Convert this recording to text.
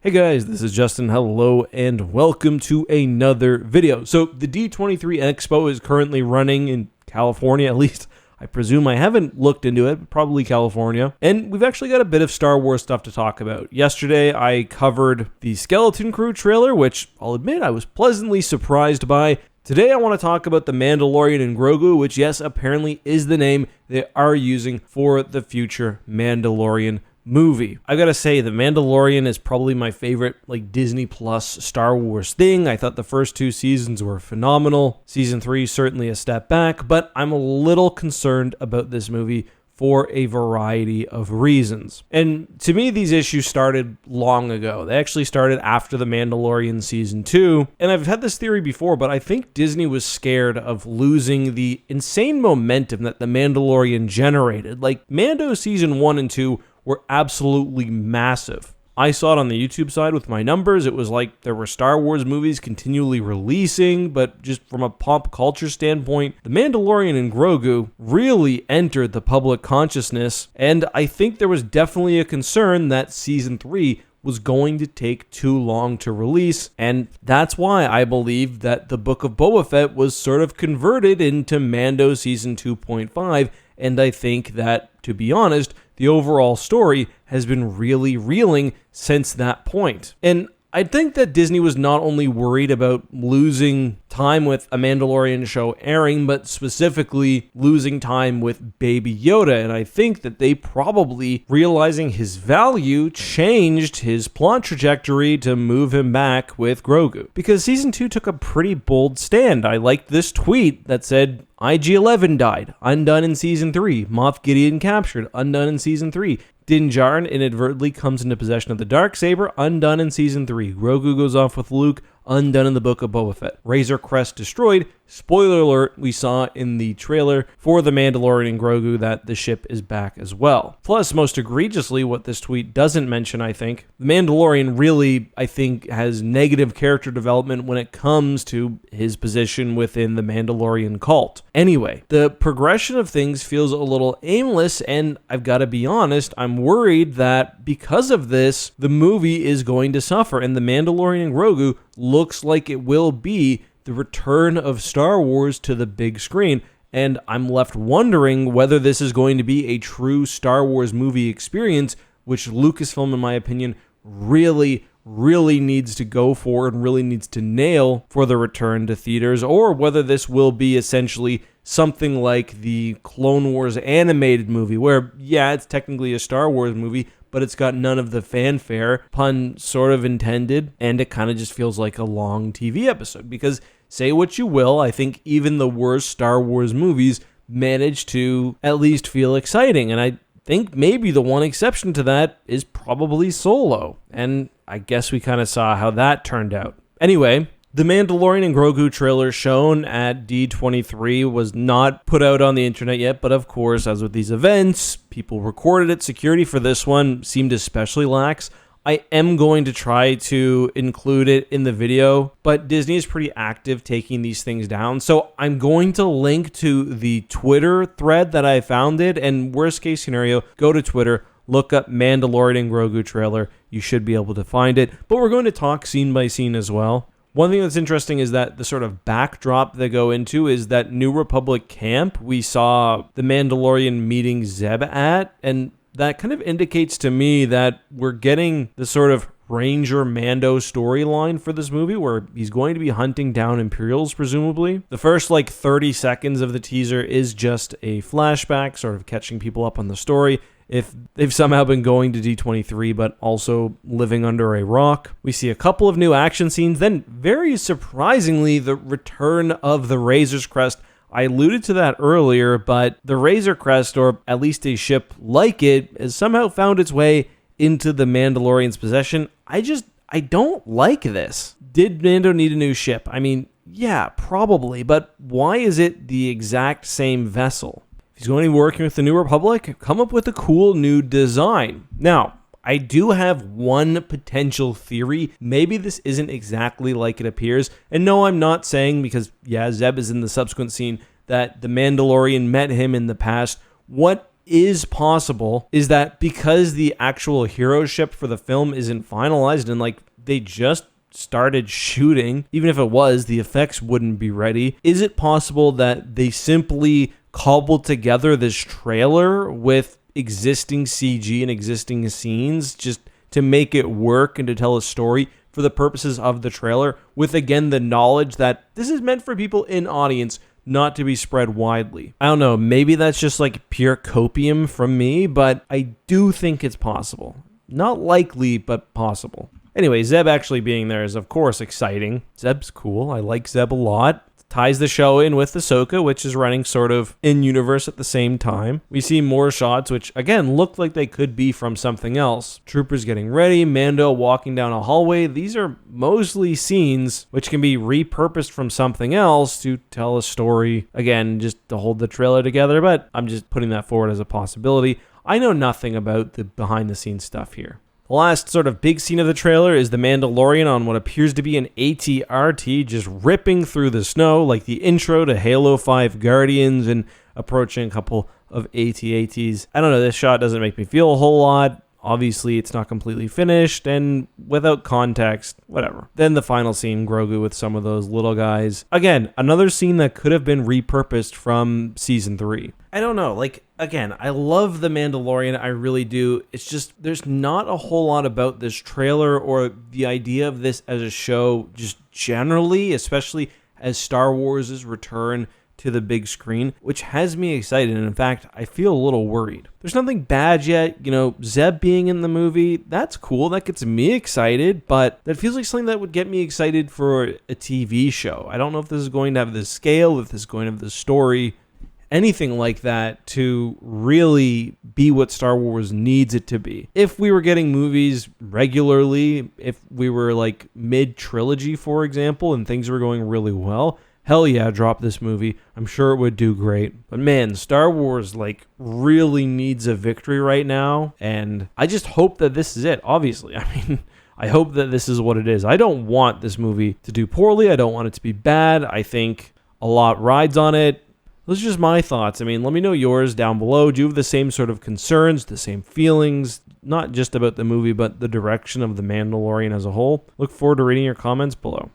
Hey guys, this is Justin. Hello and welcome to another video. So the D23 Expo is currently running in California, at least I presume. I haven't looked into it, but probably California. And we've actually got a bit of Star Wars stuff to talk about. Yesterday, I covered the Skeleton Crew trailer, which I'll admit I was pleasantly surprised by. Today, I want to talk about the Mandalorian and Grogu, which, yes, apparently is the name they are using for the future Mandalorian movie. I gotta say, The Mandalorian is probably my favorite Disney Plus Star Wars thing. I thought the first 2 seasons were phenomenal. Season 3 certainly a step back, but I'm a little concerned about this movie for a variety of reasons. And to me, these issues started long ago. They actually started after The Mandalorian Season 2. And I've had this theory before, but I think Disney was scared of losing the insane momentum that The Mandalorian generated. Mando Season 1 and 2 were absolutely massive. I saw it on the YouTube side with my numbers. It was like there were Star Wars movies continually releasing, but just from a pop culture standpoint, The Mandalorian and Grogu really entered the public consciousness, and I think there was definitely a concern that Season 3 was going to take too long to release, and that's why I believe that the Book of Boba Fett was sort of converted into Mando Season 2.5, and I think that, to be honest, the overall story has been really reeling since that point. And I think that Disney was not only worried about losing time with a Mandalorian show airing, but specifically losing time with Baby Yoda. And I think that they probably, realizing his value, changed his plot trajectory to move him back with Grogu. Because Season 2 took a pretty bold stand. I liked this tweet that said, IG-11 died, undone in Season 3. Moff Gideon captured, undone in Season 3. Din Djarin inadvertently comes into possession of the Darksaber, undone in Season 3. Grogu goes off with Luke, undone in the Book of Boba Fett. Razor Crest destroyed. Spoiler alert, we saw in the trailer for The Mandalorian and Grogu that the ship is back as well. Plus, most egregiously, what this tweet doesn't mention, I think, The Mandalorian really, I think, has negative character development when it comes to his position within the Mandalorian cult. Anyway, the progression of things feels a little aimless, and I've got to be honest, I'm worried that because of this, the movie is going to suffer, and The Mandalorian and Grogu looks like it will be the return of Star Wars to the big screen, and I'm left wondering whether this is going to be a true Star Wars movie experience, which Lucasfilm, in my opinion, really needs to go for and really needs to nail for the return to theaters, or whether this will be essentially something like the Clone Wars animated movie, where, yeah, it's technically a Star Wars movie, but it's got none of the fanfare, pun sort of intended, and it kind of just feels like a long TV episode. Because, say what you will, I think even the worst Star Wars movies manage to at least feel exciting, and I think maybe the one exception to that is probably Solo, and I guess we kind of saw how that turned out. Anyway, the Mandalorian and Grogu trailer shown at D23 was not put out on the internet yet, but of course, as with these events, people recorded it. Security for this one seemed especially lax. I am going to try to include it in the video, but Disney is pretty active taking these things down. So I'm going to link to the Twitter thread that I found it, and worst case scenario, go to Twitter, look up Mandalorian and Grogu trailer. You should be able to find it, but we're going to talk scene by scene as well. One thing that's interesting is that the sort of backdrop they go into is that New Republic camp we saw the Mandalorian meeting Zeb at, and that kind of indicates to me that we're getting the sort of Ranger Mando storyline for this movie, where he's going to be hunting down Imperials, presumably. The first 30 seconds of the teaser is just a flashback, sort of catching people up on the story. If they've somehow been going to D23 but also living under a rock. We see a couple of new action scenes, then very surprisingly, the return of the Razor's Crest. I alluded to that earlier, but the Razor Crest, or at least a ship like it, has somehow found its way into the Mandalorian's possession. I don't like this. Did Mando need a new ship? I mean, yeah, probably, but why is it the exact same vessel? If he's going to be working with the New Republic, come up with a cool new design. Now, I do have one potential theory. Maybe this isn't exactly like it appears. And no, I'm not saying, because yeah, Zeb is in the subsequent scene, that the Mandalorian met him in the past. What is possible is that because the actual hero ship for the film isn't finalized and like they just started shooting, even if it was, the effects wouldn't be ready. Is it possible that they simply cobbled together this trailer with existing CG and existing scenes just to make it work and to tell a story for the purposes of the trailer, with again the knowledge that this is meant for people in audience, not to be spread widely? I don't know, maybe that's just like pure copium from me, but I do think it's possible. Not likely, but possible. Anyway, Zeb actually being there is, of course, exciting. Zeb's cool. I like Zeb a lot. Ties the show in with Ahsoka, which is running sort of in-universe at the same time. We see more shots, which, again, look like they could be from something else. Troopers getting ready, Mando walking down a hallway. These are mostly scenes which can be repurposed from something else to tell a story. Again, just to hold the trailer together, but I'm just putting that forward as a possibility. I know nothing about the behind-the-scenes stuff here. The last sort of big scene of the trailer is the Mandalorian on what appears to be an AT-RT just ripping through the snow like the intro to Halo 5 Guardians and approaching a couple of AT-ATs. I don't know, this shot doesn't make me feel a whole lot. Obviously, it's not completely finished, and without context, whatever. Then the final scene, Grogu with some of those little guys. Again, another scene that could have been repurposed from Season 3. I don't know, like, again, I love The Mandalorian, I really do. It's just, there's not a whole lot about this trailer or the idea of this as a show, just generally, especially as Star Wars' return to the big screen, which has me excited, and in fact, I feel a little worried. There's nothing bad yet, you know, Zeb being in the movie, that's cool, that gets me excited, but that feels like something that would get me excited for a TV show. I don't know if this is going to have the scale, if this is going to have the story, anything like that to really be what Star Wars needs it to be. If we were getting movies regularly, if we were like mid-trilogy, for example, and things were going really well, hell yeah, drop this movie. I'm sure it would do great. But man, Star Wars like really needs a victory right now. And I just hope that this is it, obviously. I mean, I hope that this is what it is. I don't want this movie to do poorly. I don't want it to be bad. I think a lot rides on it. Those are just my thoughts. I mean, let me know yours down below. Do you have the same sort of concerns, the same feelings, not just about the movie, but the direction of The Mandalorian as a whole? Look forward to reading your comments below.